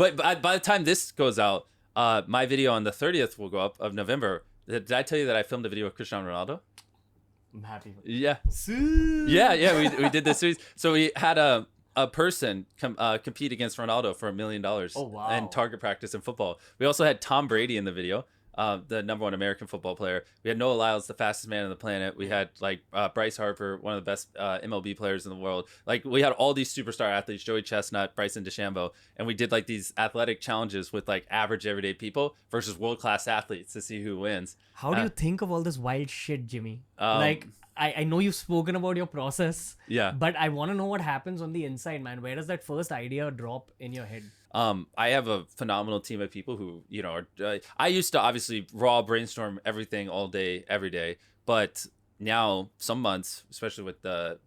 But by the time this goes out, my video on the 30th will go up of November. Did I tell you that I filmed a video with Cristiano Ronaldo? I'm happy. Yeah. Yeah. We did this series. So we had a person compete against Ronaldo for $1 million. Oh, wow. In target practice in football. We also had Tom Brady in the video, the number one American football player. We had Noah Lyles, the fastest man on the planet. We had like Bryce Harper, one of the best MLB players in the world. Like we had all these superstar athletes, Joey Chestnut, Bryson DeChambeau, and we did like these athletic challenges with like average everyday people versus world-class athletes to see who wins. How do you think of all this wild shit, Jimmy? Like, I know you've spoken about your process. Yeah. But I want to know what happens on the inside, man. Where does that first idea drop in your head? I have a phenomenal team of people who, you know, I used to obviously raw brainstorm everything all day, every day. But now some months, especially with the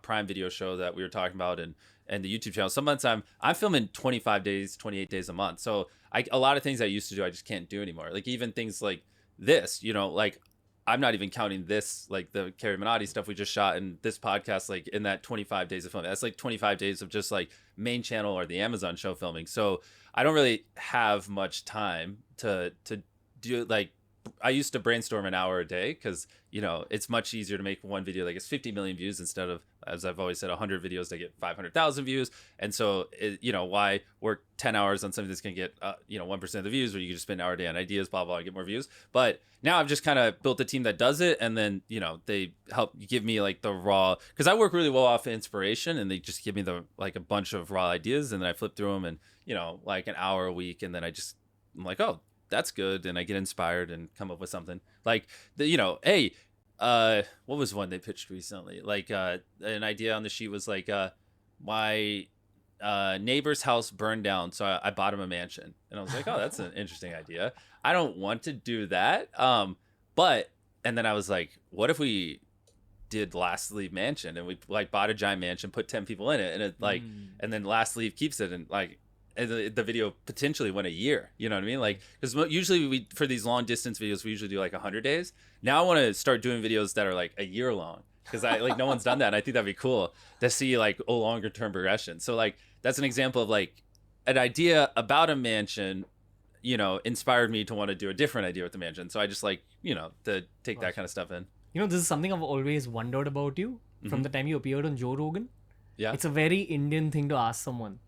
Prime Video show that we were talking about and the YouTube channel, some months I'm filming 25 days, 28 days a month. So a lot of things I used to do, I just can't do anymore. Like even things like this, you know, like I'm not even counting this, like the Carrie Minotti stuff we just shot in this podcast, like in that 25 days of filming. That's like 25 days of just like main channel or the Amazon show filming. So I don't really have much time to do, like, I used to brainstorm an hour a day because, you know, it's much easier to make one video like it's 50 million views instead of, as I've always said, 100 videos that get 500,000 views. And so, you know, why work 10 hours on something that's going to get, 1% of the views, where you can just spend an hour a day on ideas, blah, blah, and get more views. But now I've just kind of built a team that does it. And then, you know, they help give me like the raw, because I work really well off inspiration, and they just give me a bunch of raw ideas, and then I flip through them and, you know, like an hour a week. And then I'm like, oh, that's good, and I get inspired and come up with something like hey, what was one they pitched recently? Like an idea on the sheet was like my neighbor's house burned down, so I bought him a mansion, and I was like, oh, that's an interesting idea. I don't want to do that, but and then I was like, what if we did Last Leave Mansion, and we like bought a giant mansion, put 10 people in it, and it like and then Last Leave keeps it, and like, and the video potentially went a year, you know what I mean? Like, because usually for these long distance videos, we usually do like 100 days. Now I want to start doing videos that are like a year long, because I like no one's done that, and I think that'd be cool to see like a longer term progression. So like that's an example of like an idea about a mansion, you know, inspired me to want to do a different idea with the mansion. So I just like, you know, to take that kind of stuff in. You know, this is something I've always wondered about you from the time you appeared on Joe Rogan. Yeah. It's a very Indian thing to ask someone.